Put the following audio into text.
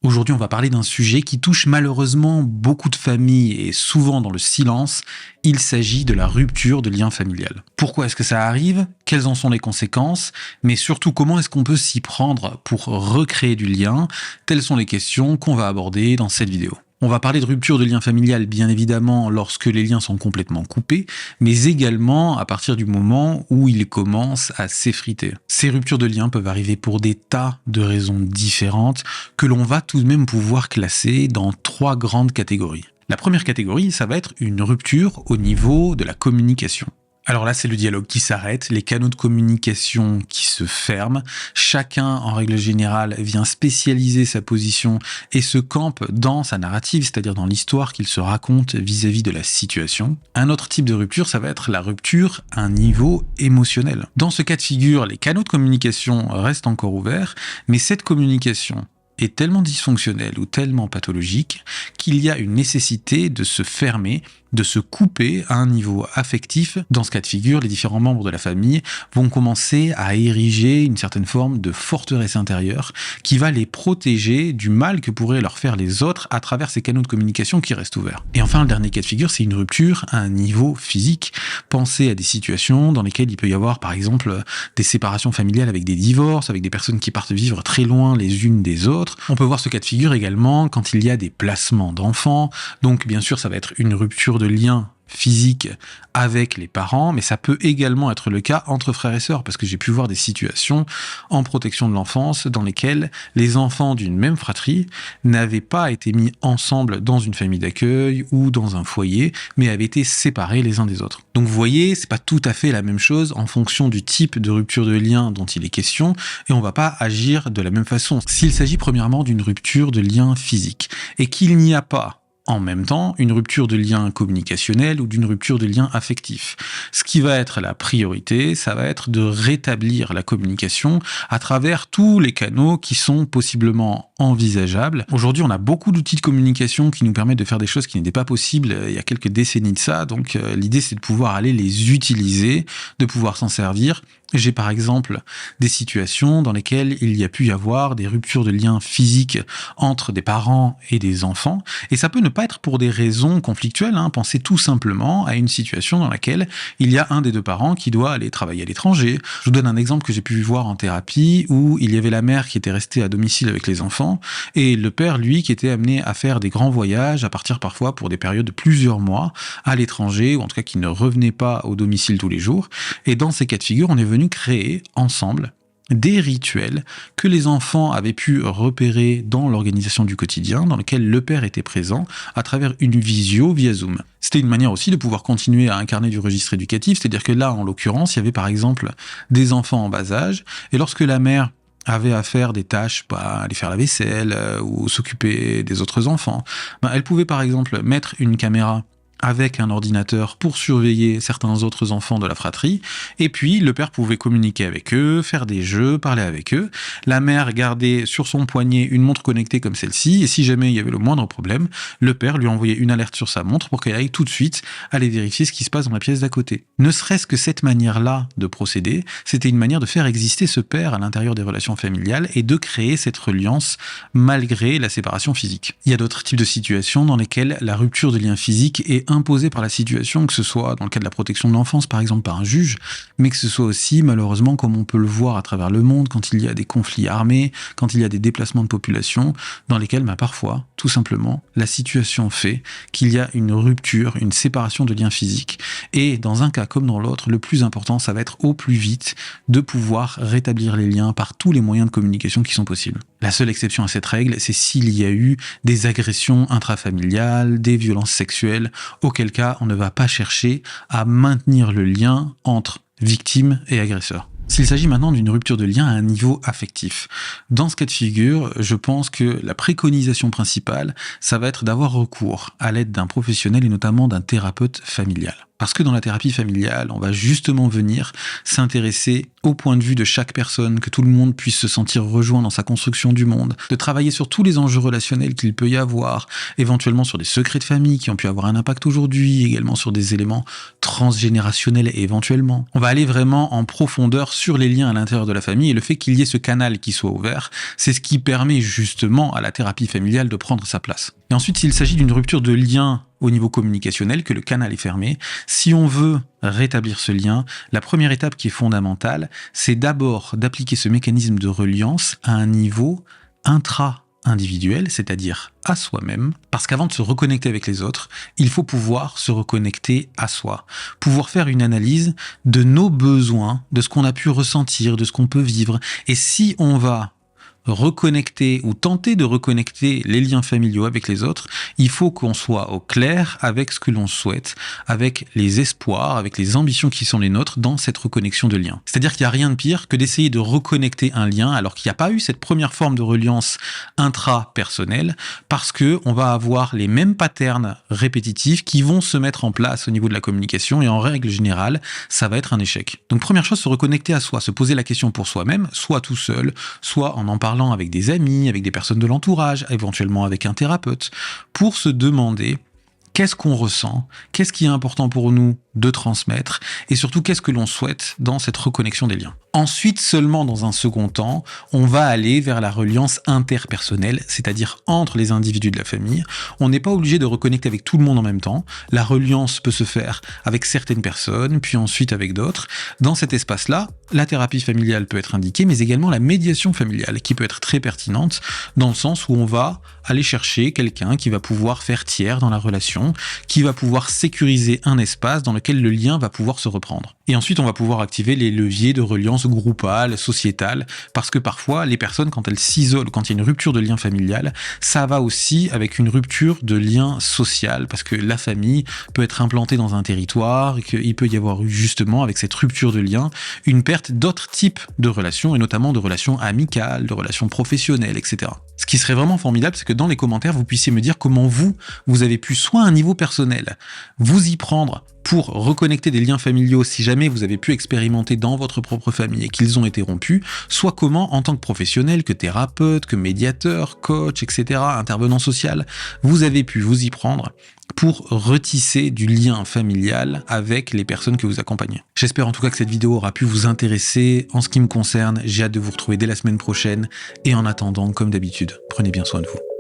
Aujourd'hui, on va parler d'un sujet qui touche malheureusement beaucoup de familles et souvent dans le silence. Il s'agit de la rupture de lien familial. Pourquoi est-ce que ça arrive? Quelles en sont les conséquences? Mais surtout, comment est-ce qu'on peut s'y prendre pour recréer du lien? Telles sont les questions qu'on va aborder dans cette vidéo. On va parler de rupture de lien familial, bien évidemment, lorsque les liens sont complètement coupés, mais également à partir du moment où ils commencent à s'effriter. Ces ruptures de liens peuvent arriver pour des tas de raisons différentes que l'on va tout de même pouvoir classer dans 3 grandes catégories. La première catégorie, ça va être une rupture au niveau de la communication. Alors là, c'est le dialogue qui s'arrête, les canaux de communication qui se ferment. Chacun, en règle générale, vient spécialiser sa position et se campe dans sa narrative, c'est-à-dire dans l'histoire qu'il se raconte vis-à-vis de la situation. Un autre type de rupture, ça va être la rupture à un niveau émotionnel. Dans ce cas de figure, les canaux de communication restent encore ouverts, mais cette communication est tellement dysfonctionnelle ou tellement pathologique qu'il y a une nécessité de se fermer, de se couper à un niveau affectif. Dans ce cas de figure, les différents membres de la famille vont commencer à ériger une certaine forme de forteresse intérieure qui va les protéger du mal que pourraient leur faire les autres à travers ces canaux de communication qui restent ouverts. Et enfin, le dernier cas de figure, c'est une rupture à un niveau physique. Pensez à des situations dans lesquelles il peut y avoir, par exemple, des séparations familiales avec des divorces, avec des personnes qui partent vivre très loin les unes des autres. On peut voir ce cas de figure également quand il y a des placements d'enfants. Donc, bien sûr, ça va être une rupture de lien physique avec les parents, mais ça peut également être le cas entre frères et sœurs, parce que j'ai pu voir des situations en protection de l'enfance dans lesquelles les enfants d'une même fratrie n'avaient pas été mis ensemble dans une famille d'accueil ou dans un foyer, mais avaient été séparés les uns des autres. Donc vous voyez, c'est pas tout à fait la même chose en fonction du type de rupture de lien dont il est question, et on va pas agir de la même façon. S'il s'agit premièrement d'une rupture de lien physique, et qu'il n'y a pas en même temps une rupture de lien communicationnel ou d'une rupture de lien affectif. Ce qui va être la priorité, ça va être de rétablir la communication à travers tous les canaux qui sont possiblement envisageables. Aujourd'hui, on a beaucoup d'outils de communication qui nous permettent de faire des choses qui n'étaient pas possibles il y a quelques décennies de ça, donc l'idée c'est de pouvoir aller les utiliser, de pouvoir s'en servir. J'ai par exemple des situations dans lesquelles il y a pu y avoir des ruptures de liens physiques entre des parents et des enfants, et ça peut ne pas être pour des raisons conflictuelles, Pensez tout simplement à une situation dans laquelle il y a un des deux parents qui doit aller travailler à l'étranger. Je vous donne un exemple que j'ai pu voir en thérapie où il y avait la mère qui était restée à domicile avec les enfants et le père, lui, qui était amené à faire des grands voyages, à partir parfois pour des périodes de plusieurs mois à l'étranger, ou en tout cas qui ne revenait pas au domicile tous les jours. Et dans ces cas de figure, on est venu créer ensemble des rituels que les enfants avaient pu repérer dans l'organisation du quotidien, dans lequel le père était présent à travers une visio via Zoom. C'était une manière aussi de pouvoir continuer à incarner du registre éducatif, c'est-à-dire que là, en l'occurrence, il y avait par exemple des enfants en bas âge, et lorsque la mère avait à faire des tâches, aller faire la vaisselle ou s'occuper des autres enfants, elle pouvait par exemple mettre une caméra avec un ordinateur pour surveiller certains autres enfants de la fratrie, et puis le père pouvait communiquer avec eux, faire des jeux, parler avec eux. La mère gardait sur son poignet une montre connectée comme celle-ci, et si jamais il y avait le moindre problème, le père lui envoyait une alerte sur sa montre pour qu'elle aille tout de suite aller vérifier ce qui se passe dans la pièce d'à côté. Ne serait-ce que cette manière-là de procéder, c'était une manière de faire exister ce père à l'intérieur des relations familiales et de créer cette reliance malgré la séparation physique. Il y a d'autres types de situations dans lesquelles la rupture de lien physique est imposée par la situation, que ce soit dans le cas de la protection de l'enfance, par exemple par un juge, mais que ce soit aussi, malheureusement, comme on peut le voir à travers le monde, quand il y a des conflits armés, quand il y a des déplacements de population, dans lesquels, parfois, tout simplement, la situation fait qu'il y a une rupture, une séparation de liens physiques. Et dans un cas comme dans l'autre, le plus important, ça va être au plus vite de pouvoir rétablir les liens par tous les moyens de communication qui sont possibles. La seule exception à cette règle, c'est s'il y a eu des agressions intrafamiliales, des violences sexuelles, auquel cas on ne va pas chercher à maintenir le lien entre victime et agresseur. S'il s'agit maintenant d'une rupture de lien à un niveau affectif, dans ce cas de figure, je pense que la préconisation principale, ça va être d'avoir recours à l'aide d'un professionnel et notamment d'un thérapeute familial. Parce que dans la thérapie familiale, on va justement venir s'intéresser au point de vue de chaque personne, que tout le monde puisse se sentir rejoint dans sa construction du monde, de travailler sur tous les enjeux relationnels qu'il peut y avoir, éventuellement sur des secrets de famille qui ont pu avoir un impact aujourd'hui, également sur des éléments transgénérationnels éventuellement. On va aller vraiment en profondeur sur les liens à l'intérieur de la famille, et le fait qu'il y ait ce canal qui soit ouvert, c'est ce qui permet justement à la thérapie familiale de prendre sa place. Et ensuite, s'il s'agit d'une rupture de lien au niveau communicationnel, que le canal est fermé, si on veut rétablir ce lien, la première étape qui est fondamentale, c'est d'abord d'appliquer ce mécanisme de reliance à un niveau intra-individuel, c'est-à-dire à soi-même, parce qu'avant de se reconnecter avec les autres, il faut pouvoir se reconnecter à soi, pouvoir faire une analyse de nos besoins, de ce qu'on a pu ressentir, de ce qu'on peut vivre, et si on va reconnecter ou tenter de reconnecter les liens familiaux avec les autres, il faut qu'on soit au clair avec ce que l'on souhaite, avec les espoirs, avec les ambitions qui sont les nôtres dans cette reconnexion de liens. C'est-à-dire qu'il n'y a rien de pire que d'essayer de reconnecter un lien alors qu'il n'y a pas eu cette première forme de reliance intra-personnelle, parce que on va avoir les mêmes patterns répétitifs qui vont se mettre en place au niveau de la communication, et en règle générale, ça va être un échec. Donc première chose, se reconnecter à soi, se poser la question pour soi-même, soit tout seul, soit en parlant avec des amis, avec des personnes de l'entourage, éventuellement avec un thérapeute, pour se demander qu'est-ce qu'on ressent, qu'est-ce qui est important pour nous de transmettre, et surtout qu'est-ce que l'on souhaite dans cette reconnexion des liens. Ensuite, seulement dans un second temps, on va aller vers la reliance interpersonnelle, c'est-à-dire entre les individus de la famille. On n'est pas obligé de reconnecter avec tout le monde en même temps. La reliance peut se faire avec certaines personnes, puis ensuite avec d'autres. Dans cet espace-là, la thérapie familiale peut être indiquée, mais également la médiation familiale, qui peut être très pertinente, dans le sens où on va aller chercher quelqu'un qui va pouvoir faire tiers dans la relation, qui va pouvoir sécuriser un espace dans lequel le lien va pouvoir se reprendre. Et ensuite, on va pouvoir activer les leviers de reliance groupale, sociétale, parce que parfois, les personnes, quand elles s'isolent, quand il y a une rupture de lien familial, ça va aussi avec une rupture de lien social, parce que la famille peut être implantée dans un territoire, et qu'il peut y avoir eu justement, avec cette rupture de lien, une perte d'autres types de relations, et notamment de relations amicales, de relations professionnelles, etc. Ce qui serait vraiment formidable, c'est que dans les commentaires, vous puissiez me dire comment vous avez pu, soit à un niveau personnel, vous y prendre pour reconnecter des liens familiaux si jamais vous avez pu expérimenter dans votre propre famille et qu'ils ont été rompus, soit comment, en tant que professionnel, que thérapeute, que médiateur, coach, etc., intervenant social, vous avez pu vous y prendre pour retisser du lien familial avec les personnes que vous accompagnez. J'espère en tout cas que cette vidéo aura pu vous intéresser. En ce qui me concerne, j'ai hâte de vous retrouver dès la semaine prochaine, et en attendant, comme d'habitude, prenez bien soin de vous.